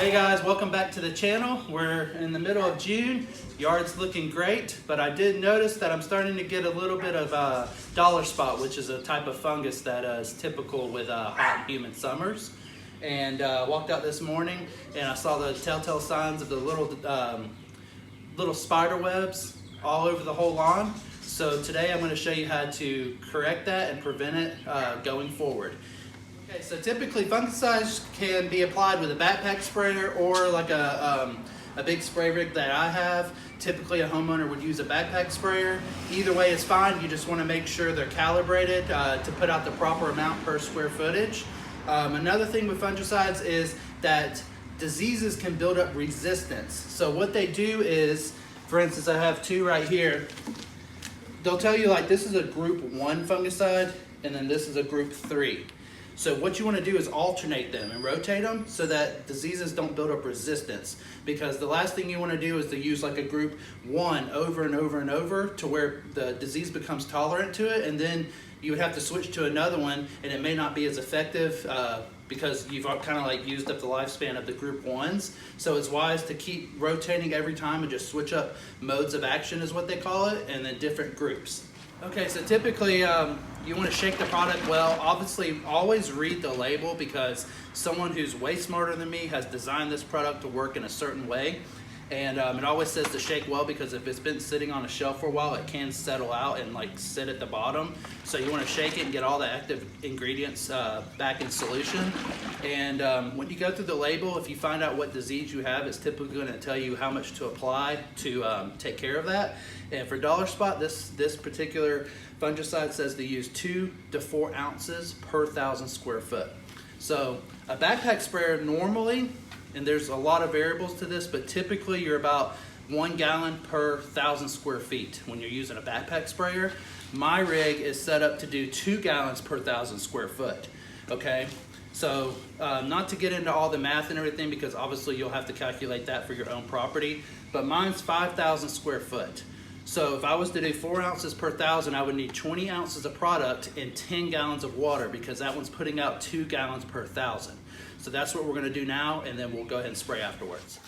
Hey guys, welcome back to the channel. We're in the middle of June. Yard's looking great, but I did notice that I'm starting to get a little bit of dollar spot, which is a type of fungus that is typical with hot and humid summers. And walked out this morning and I saw the telltale signs of the little spider webs all over the whole lawn. So today I'm going to show you how to correct that and prevent it going forward. Okay, so typically fungicides can be applied with a backpack sprayer or like a big spray rig that I have. Typically a homeowner would use a backpack sprayer. Either way is fine. You just want to make sure they're calibrated to put out the proper amount per square footage. Another thing with fungicides is that diseases can build up resistance. So what they do is, for instance, I have two right here. They'll tell you like this is a group 1 fungicide and then this is a group 3. So what you want to do is alternate them and rotate them so that diseases don't build up resistance, because the last thing you want to do is to use like a group 1 over and over and over to where the disease becomes tolerant to it, and then you would have to switch to another one and it may not be as effective because you've kind of like used up the lifespan of the group 1s. So it's wise to keep rotating every time and just switch up modes of action is what they call it, and then different groups. Okay, so typically you want to shake the product well. Obviously, always read the label, because someone who's way smarter than me has designed this product to work in a certain way. And it always says to shake well, because if it's been sitting on a shelf for a while, it can settle out and like sit at the bottom. So you want to shake it and get all the active ingredients back in solution. And when you go through the label, if you find out what disease you have, it's typically going to tell you how much to apply to take care of that. And for dollar spot, this particular fungicide says to use 2 to 4 ounces per 1,000 square foot. So a backpack sprayer normally, and there's a lot of variables to this, but typically you're about 1 gallon per 1,000 square feet when you're using a backpack sprayer. My rig is set up to do 2 gallons per 1,000 square foot. Okay, so not to get into all the math and everything, because obviously you'll have to calculate that for your own property, but mine's 5,000 square foot. So if I was to do 4 ounces per 1,000, I would need 20 ounces of product and 10 gallons of water, because that one's putting out 2 gallons per 1,000. So that's what we're going to do now, and then we'll go ahead and spray afterwards.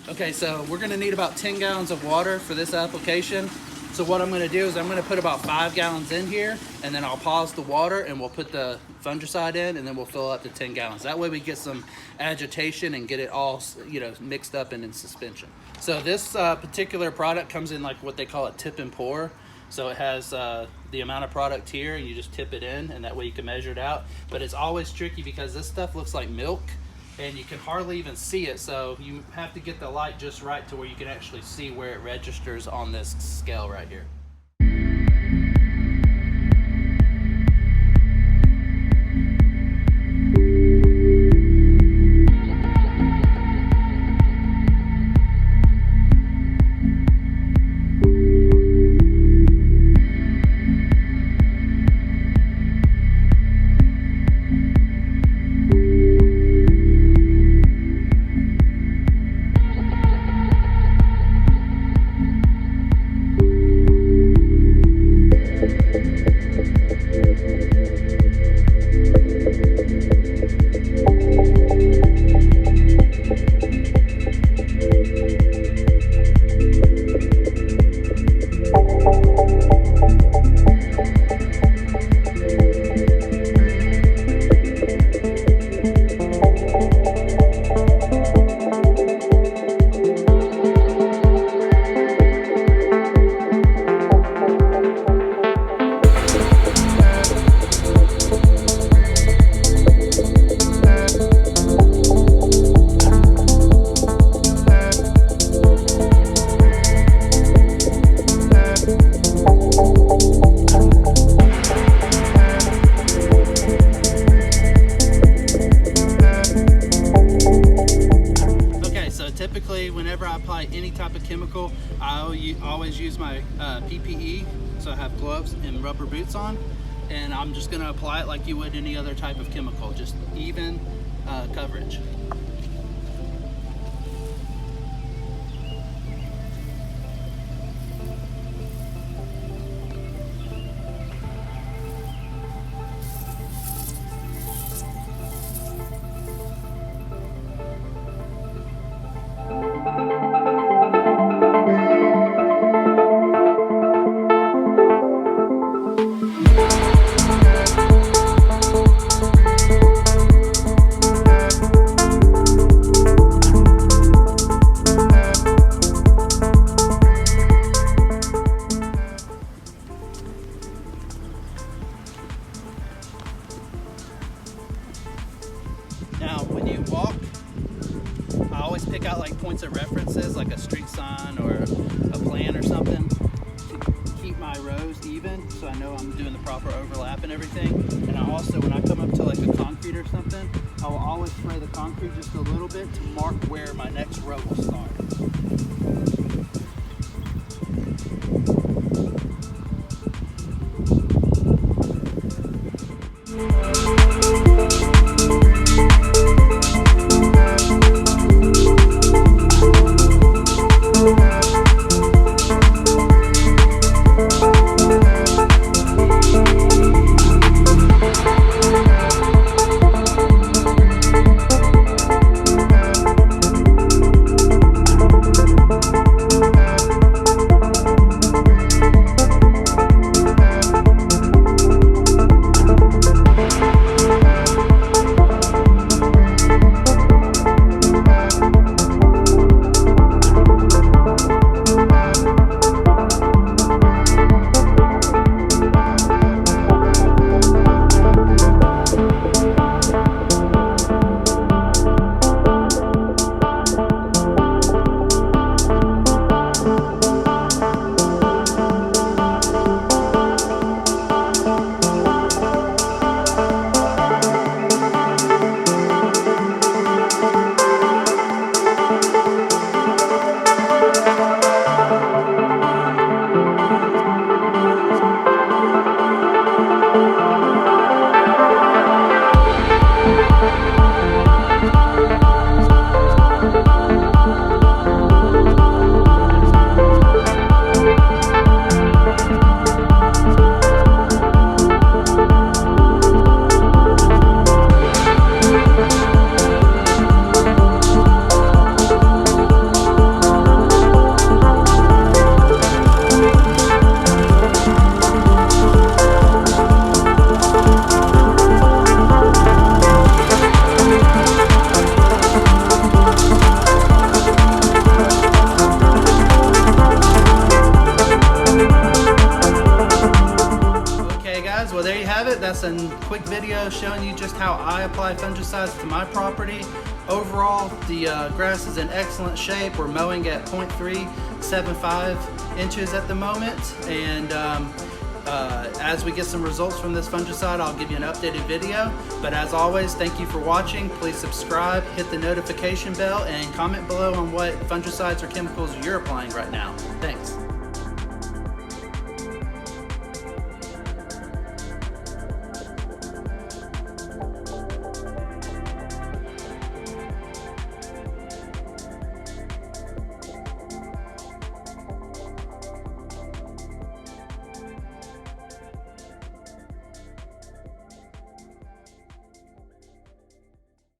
Okay, so we're going to need about 10 gallons of water for this application. So what I'm going to do is I'm going to put about 5 gallons in here, and then I'll pause the water and we'll put the fungicide in, and then we'll fill up to 10 gallons. That way we get some agitation and get it all, mixed up and in suspension. So this particular product comes in like what they call a tip and pour. So it has the amount of product here, and you just tip it in, and that way you can measure it out. But it's always tricky because this stuff looks like milk and you can hardly even see it. So you have to get the light just right to where you can actually see where it registers on this scale right here. Whenever I apply any type of chemical, I always use my PPE, so I have gloves and rubber boots on, and I'm just going to apply it like you would any other type of chemical, just even coverage. points of references, like a street sign or a plan or something, to keep my rows even, so I know I'm doing the proper overlap and everything. And I also, when I come up to like a concrete or something, I will always spray the concrete just a little bit to mark where my next row will start. Well, there you have it. That's a quick video showing you just how I apply fungicides to my property. Overall, the grass is in excellent shape. We're mowing at 0.375 inches at the moment, and as we get some results from this fungicide, I'll give you an updated video. But as always, thank you for watching. Please subscribe, hit the notification bell, and comment below on what fungicides or chemicals you're applying right now. Thanks.